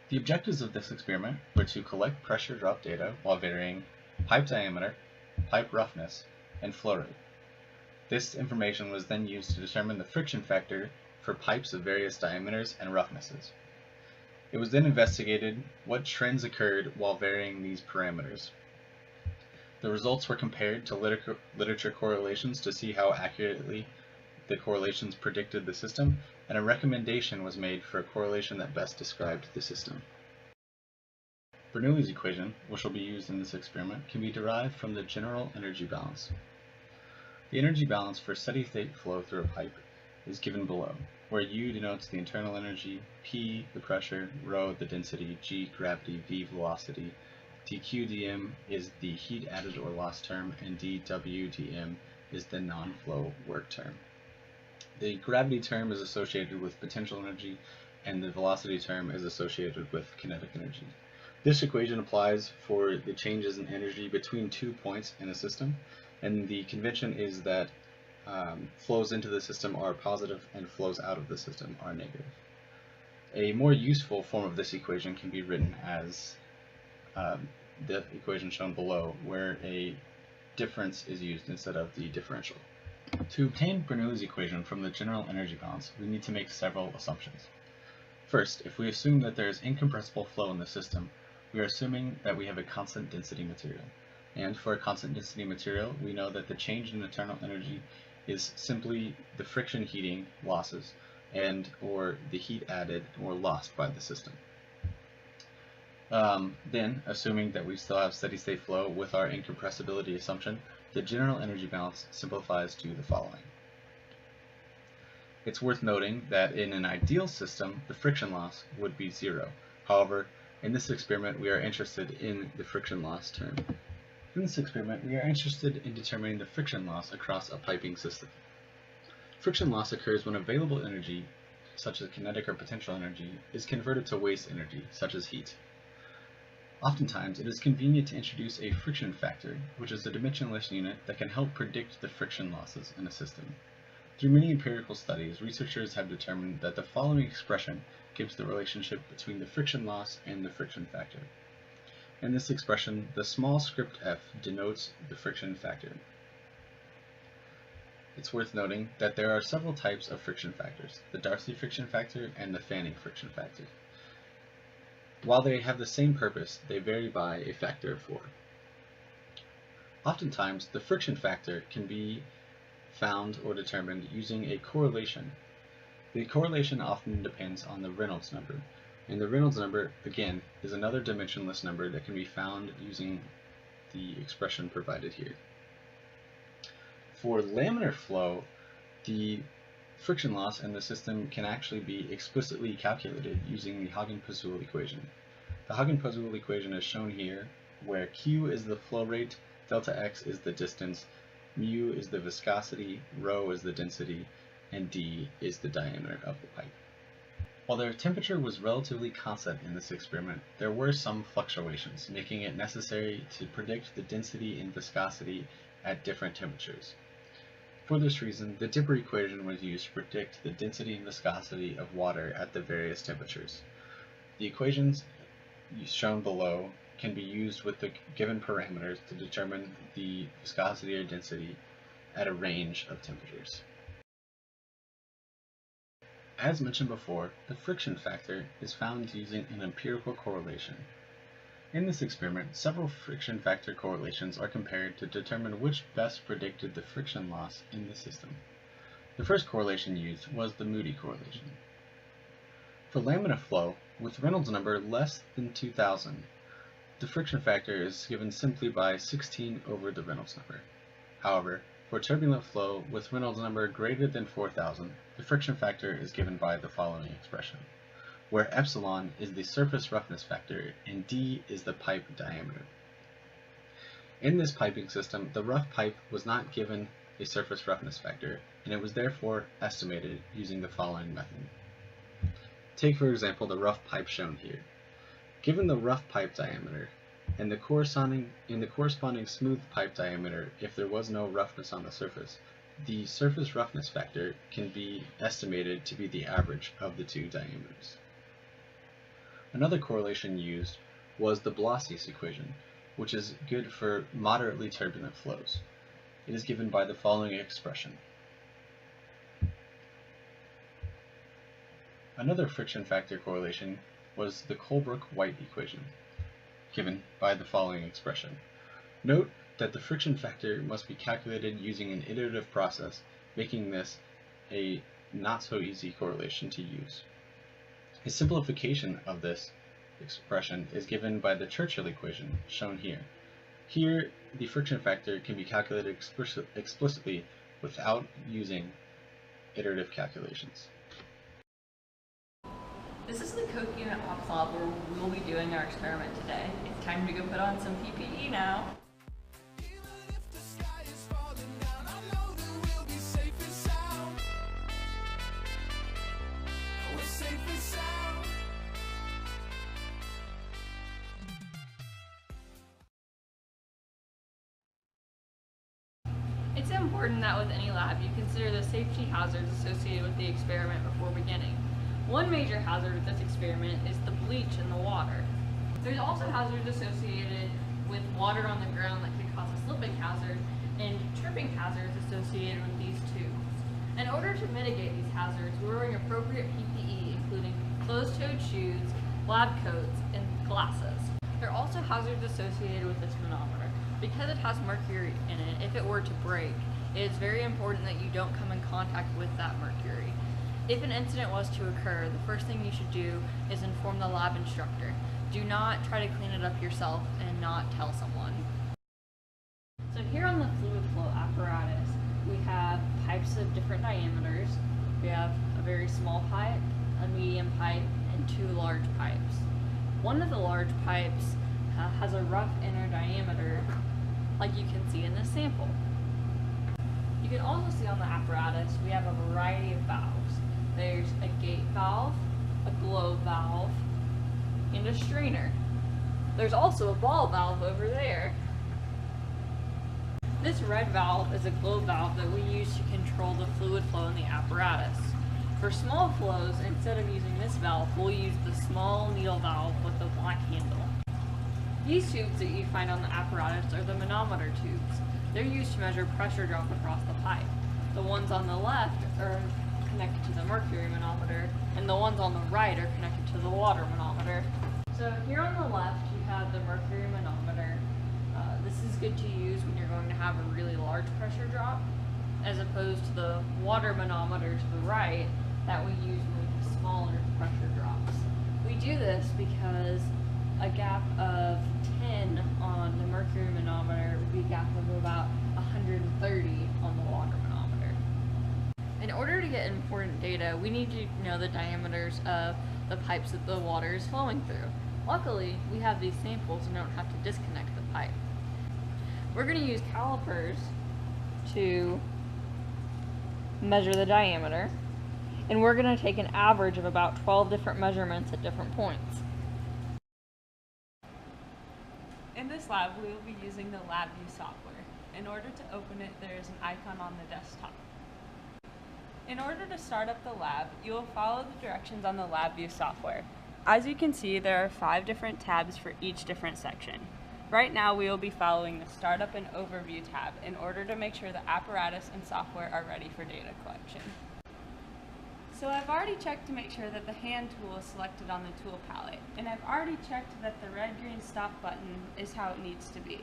The objectives of this experiment were to collect pressure drop data while varying pipe diameter, pipe roughness, and flow rate. This information was then used to determine the friction factor for pipes of various diameters and roughnesses. It was then investigated what trends occurred while varying these parameters. The results were compared to literature correlations to see how accurately the correlations predicted the system, and a recommendation was made for a correlation that best described the system. Bernoulli's equation, which will be used in this experiment, can be derived from the general energy balance. The energy balance for steady-state flow through a pipe is given below, where U denotes the internal energy, P the pressure, ρ the density, G gravity, V velocity, dQ dm is the heat added or lost term, and dW dm is the non-flow work term. The gravity term is associated with potential energy, and the velocity term is associated with kinetic energy. This equation applies for the changes in energy between 2 points in a system, and the convention is that flows into the system are positive and flows out of the system are negative. A more useful form of this equation can be written as the equation shown below, where a difference is used instead of the differential. To obtain Bernoulli's equation from the general energy balance, we need to make several assumptions. First, if we assume that there is incompressible flow in the system, we are assuming that we have a constant density material. And for a constant density material, we know that the change in internal energy is simply the friction heating losses or the heat added or lost by the system. Then, assuming that we still have steady-state flow with our incompressibility assumption, the general energy balance simplifies to the following. It's worth noting that in an ideal system, the friction loss would be 0. However, in this experiment, we are interested in the friction loss term. In this experiment, we are interested in determining the friction loss across a piping system. Friction loss occurs when available energy, such as kinetic or potential energy, is converted to waste energy, such as heat. Oftentimes, it is convenient to introduce a friction factor, which is a dimensionless unit that can help predict the friction losses in a system. Through many empirical studies, researchers have determined that the following expression gives the relationship between the friction loss and the friction factor. In this expression, the small script f denotes the friction factor. It's worth noting that there are several types of friction factors, the Darcy friction factor and the Fanning friction factor. While they have the same purpose, they vary by a factor of 4. Oftentimes, the friction factor can be found or determined using a correlation. The correlation often depends on the Reynolds number, and the Reynolds number, again, is another dimensionless number that can be found using the expression provided here. For laminar flow, the friction loss in the system can actually be explicitly calculated using the Hagen-Poiseuille equation. The Hagen-Poiseuille equation is shown here, where Q is the flow rate, delta X is the distance, mu is the viscosity, rho is the density, and d is the diameter of the pipe. While their temperature was relatively constant in this experiment, there were some fluctuations, making it necessary to predict the density and viscosity at different temperatures. For this reason, the Dipper equation was used to predict the density and viscosity of water at the various temperatures. The equations shown below can be used with the given parameters to determine the viscosity or density at a range of temperatures. As mentioned before, the friction factor is found using an empirical correlation. In this experiment, several friction factor correlations are compared to determine which best predicted the friction loss in the system. The first correlation used was the Moody correlation. For laminar flow, with Reynolds number less than 2000, the friction factor is given simply by 16 over the Reynolds number. However, for turbulent flow with Reynolds number greater than 4000, the friction factor is given by the following expression, where epsilon is the surface roughness factor and d is the pipe diameter. In this piping system, the rough pipe was not given a surface roughness factor, and it was therefore estimated using the following method. Take, for example, the rough pipe shown here. Given the rough pipe diameter and the corresponding smooth pipe diameter, if there was no roughness on the surface roughness factor can be estimated to be the average of the two diameters. Another correlation used was the Blasius equation, which is good for moderately turbulent flows. It is given by the following expression. Another friction factor correlation was the Colebrook-White equation, given by the following expression. Note that the friction factor must be calculated using an iterative process, making this a not so easy correlation to use. A simplification of this expression is given by the Churchill equation, shown here. Here, the friction factor can be calculated explicitly without using iterative calculations. This is the Coke Unit Ops Lab where we will be doing our experiment today. It's time to go put on some PPE now. It's important that with any lab you consider the safety hazards associated with the experiment before beginning. One major hazard with this experiment is the bleach in the water. There's also hazards associated with water on the ground that could cause a slipping hazard and tripping hazards associated with these tubes. In order to mitigate these hazards, we're wearing appropriate PPE, including closed-toed shoes, lab coats, and glasses. There are also hazards associated with this manometer. Because it has mercury in it, if it were to break, it is very important that you don't come in contact with that mercury. If an incident was to occur, the first thing you should do is inform the lab instructor. Do not try to clean it up yourself and not tell someone. So here on the fluid flow apparatus, we have pipes of different diameters. We have a very small pipe, a medium pipe, and two large pipes. One of the large pipes has a rough inner diameter, like you can see in this sample. You can also see on the apparatus we have a variety of valves. There's a gate valve, a glow valve, and a strainer. There's also a ball valve over there. This red valve is a glow valve that we use to control the fluid flow in the apparatus. For small flows, instead of using this valve, we'll use the small needle valve with the black handle. These tubes that you find on the apparatus are the manometer tubes. They're used to measure pressure drop across the pipe. The ones on the left are connected to the mercury manometer, and the ones on the right are connected to the water manometer. So here on the left you have the mercury manometer. This is good to use when you're going to have a really large pressure drop, as opposed to the water manometer to the right that we use when we have smaller pressure drops. We do this because a gap of 10 on the mercury manometer would be a gap of about 130 on the water manometer. In order to get important data, we need to know the diameters of the pipes that the water is flowing through. Luckily, we have these samples and don't have to disconnect the pipe. We're going to use calipers to measure the diameter, and we're going to take an average of about 12 different measurements at different points. In this lab, we will be using the LabVIEW software. In order to open it, there is an icon on the desktop. In order to start up the lab, you will follow the directions on the LabVIEW software. As you can see, there are 5 different tabs for each different section. Right now, we will be following the Startup and Overview tab in order to make sure the apparatus and software are ready for data collection. So I've already checked to make sure that the hand tool is selected on the tool palette, and I've already checked that the red-green stop button is how it needs to be.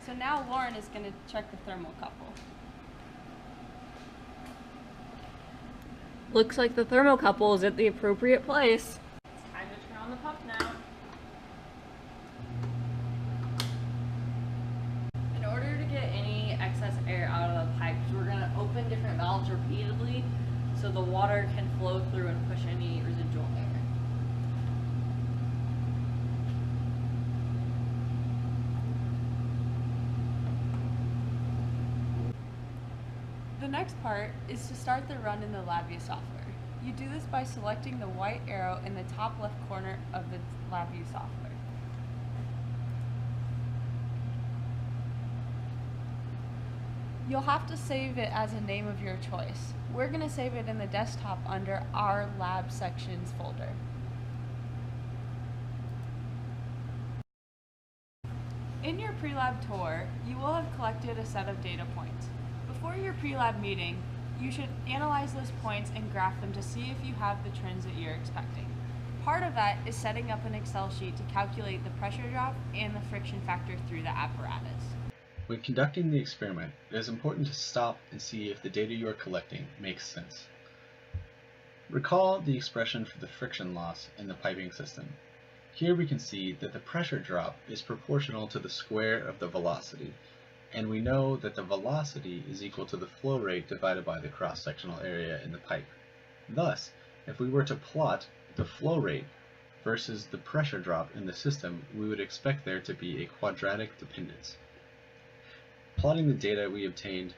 So now Lauren is going to check the thermocouple. Looks like the thermocouple is at the appropriate place. It's time to turn on the pump now. In order to get any excess air out of the pipes, we're going to open different valves repeatedly so the water can flow through and push any residual air. The next part is to start the run in the LabVIEW software. You do this by selecting the white arrow in the top left corner of the LabVIEW software. You'll have to save it as a name of your choice. We're going to save it in the desktop under our lab sections folder. In your pre-lab tour, you will have collected a set of data points. Before your pre-lab meeting, you should analyze those points and graph them to see if you have the trends that you're expecting. Part of that is setting up an Excel sheet to calculate the pressure drop and the friction factor through the apparatus. When conducting the experiment, it is important to stop and see if the data you are collecting makes sense. Recall the expression for the friction loss in the piping system. Here we can see that the pressure drop is proportional to the square of the velocity, and we know that the velocity is equal to the flow rate divided by the cross-sectional area in the pipe. Thus, if we were to plot the flow rate versus the pressure drop in the system, we would expect there to be a quadratic dependence. Plotting the data we obtained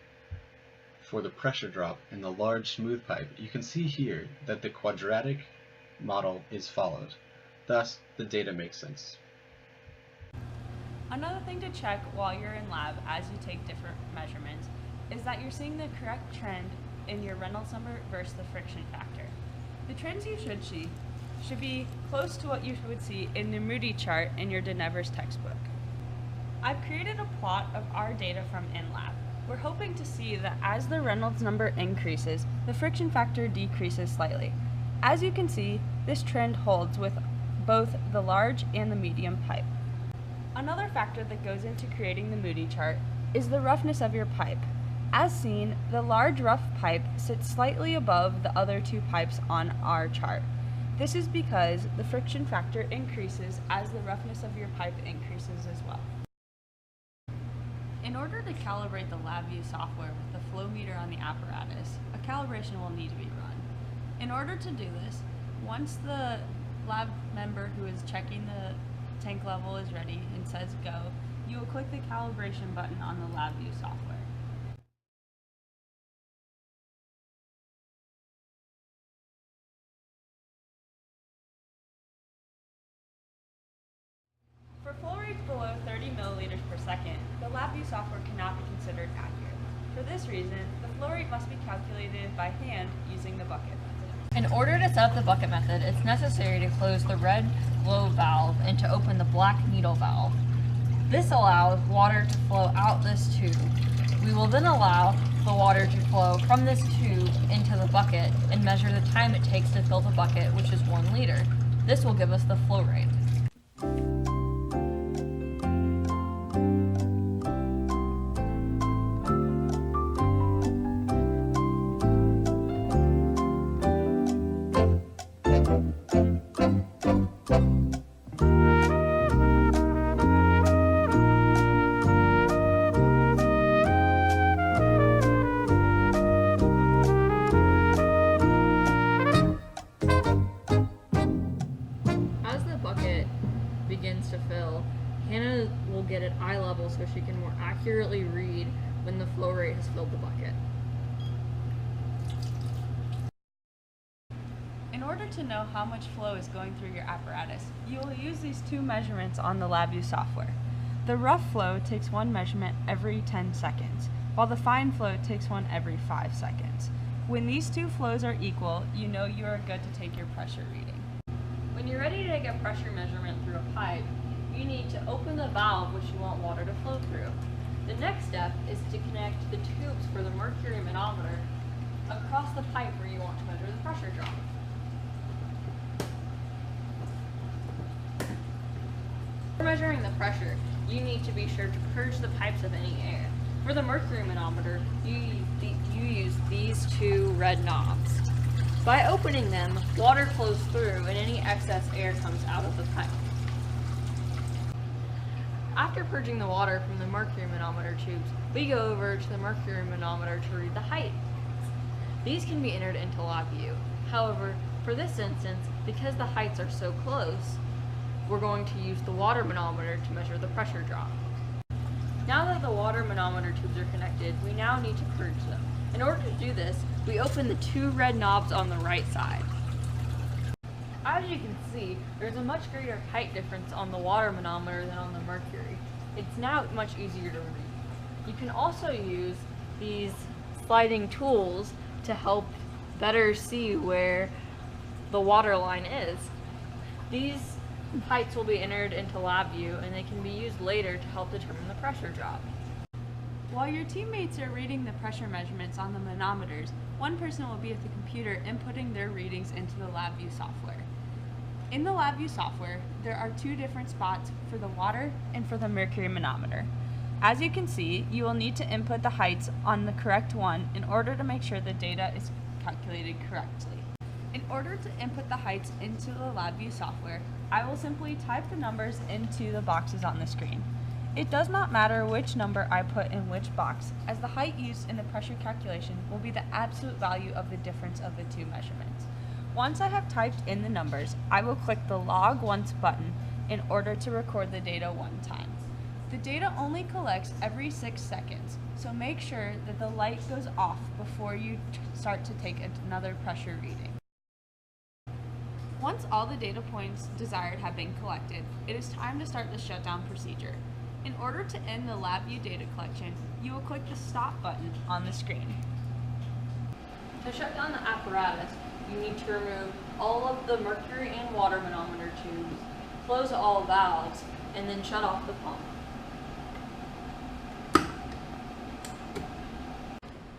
for the pressure drop in the large smooth pipe, you can see here that the quadratic model is followed. Thus, the data makes sense. Another thing to check while you're in lab as you take different measurements is that you're seeing the correct trend in your Reynolds number versus the friction factor. The trends you should see should be close to what you would see in the Moody chart in your Denevers textbook. I've created a plot of our data from in-lab. We're hoping to see that as the Reynolds number increases, the friction factor decreases slightly. As you can see, this trend holds with both the large and the medium pipe. Another factor that goes into creating the Moody chart is the roughness of your pipe. As seen, the large rough pipe sits slightly above the other two pipes on our chart. This is because the friction factor increases as the roughness of your pipe increases as well. In order to calibrate the LabVIEW software with the flow meter on the apparatus, a calibration will need to be run. In order to do this, once the lab member who is checking the tank level is ready and says go, you will click the calibration button on the LabVIEW software. For flow rates below 30 milliliters per second, the LabVIEW software cannot be considered accurate. For this reason, the flow rate must be calculated by hand using the bucket method. In order to set up the bucket method, it's necessary to close the red glow valve and to open the black needle valve. This allows water to flow out this tube. We will then allow the water to flow from this tube into the bucket and measure the time it takes to fill the bucket, which is 1 liter. This will give us the flow rate. Begins to fill, Hannah will get at eye level so she can more accurately read when the flow rate has filled the bucket. In order to know how much flow is going through your apparatus, you will use these two measurements on the LabVIEW software. The rough flow takes one measurement every 10 seconds, while the fine flow takes one every 5 seconds. When these two flows are equal, you know you are good to take your pressure reading. When you're ready to take a pressure measurement through a pipe, you need to open the valve which you want water to flow through. The next step is to connect the tubes for the mercury manometer across the pipe where you want to measure the pressure drop. For measuring the pressure, you need to be sure to purge the pipes of any air. For the mercury manometer, you use these two red knobs. By opening them, water flows through and any excess air comes out of the pipe. After purging the water from the mercury manometer tubes, we go over to the mercury manometer to read the height. These can be entered into LabVIEW. However, for this instance, because the heights are so close, we're going to use the water manometer to measure the pressure drop. Now that the water manometer tubes are connected, we now need to purge them. In order to do this, we open the two red knobs on the right side. As you can see, there's a much greater height difference on the water manometer than on the mercury. It's now much easier to read. You can also use these sliding tools to help better see where the water line is. These Heights will be entered into LabVIEW and they can be used later to help determine the pressure drop. While your teammates are reading the pressure measurements on the manometers, one person will be at the computer inputting their readings into the LabVIEW software. In the LabVIEW software, there are two different spots for the water and for the mercury manometer. As you can see, you will need to input the heights on the correct one in order to make sure the data is calculated correctly. In order to input the heights into the LabVIEW software, I will simply type the numbers into the boxes on the screen. It does not matter which number I put in which box, as the height used in the pressure calculation will be the absolute value of the difference of the two measurements. Once I have typed in the numbers, I will click the Log Once button in order to record the data one time. The data only collects every 6 seconds, so make sure that the light goes off before you start to take another pressure reading. Once all the data points desired have been collected, it is time to start the shutdown procedure. In order to end the LabVIEW data collection, you will click the Stop button on the screen. To shut down the apparatus, you need to remove all of the mercury and water manometer tubes, close all valves, and then shut off the pump.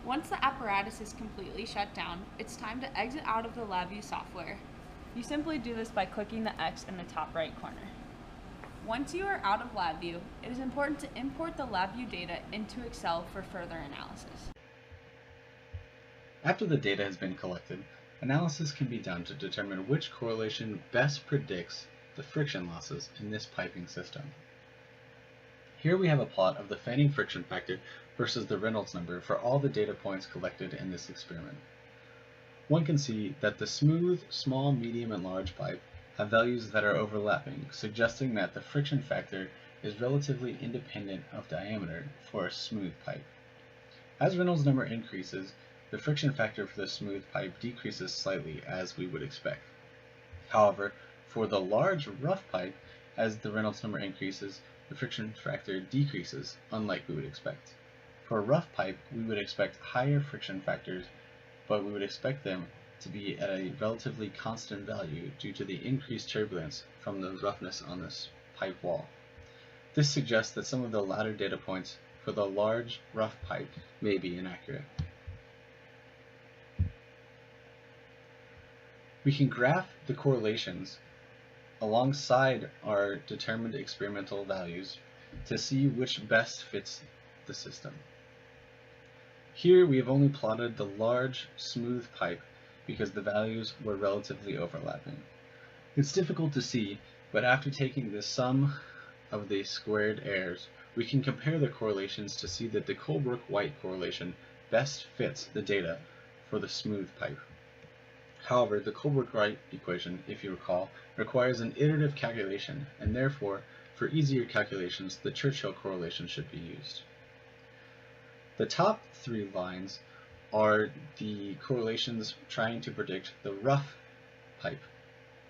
Once the apparatus is completely shut down, it's time to exit out of the LabVIEW software. You simply do this by clicking the X in the top right corner. Once you are out of LabVIEW, it is important to import the LabVIEW data into Excel for further analysis. After the data has been collected, analysis can be done to determine which correlation best predicts the friction losses in this piping system. Here we have a plot of the fanning friction factor versus the Reynolds number for all the data points collected in this experiment. One can see that the smooth, small, medium, and large pipe have values that are overlapping, suggesting that the friction factor is relatively independent of diameter for a smooth pipe. As Reynolds number increases, the friction factor for the smooth pipe decreases slightly, as we would expect. However, for the large, rough pipe, as the Reynolds number increases, the friction factor decreases, unlike we would expect. For a rough pipe, we would expect higher friction factors, but we would expect them to be at a relatively constant value due to the increased turbulence from the roughness on this pipe wall. This suggests that some of the latter data points for the large, rough pipe may be inaccurate. We can graph the correlations alongside our determined experimental values to see which best fits the system. Here we have only plotted the large, smooth pipe because the values were relatively overlapping. It's difficult to see, but after taking the sum of the squared errors, we can compare the correlations to see that the Colebrook-White correlation best fits the data for the smooth pipe. However, the Colebrook-White equation, if you recall, requires an iterative calculation, and therefore, for easier calculations, the Churchill correlation should be used. The top three lines are the correlations trying to predict the rough pipe.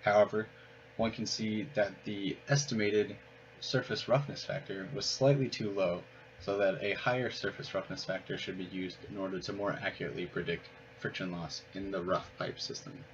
However, one can see that the estimated surface roughness factor was slightly too low, so that a higher surface roughness factor should be used in order to more accurately predict friction loss in the rough pipe system.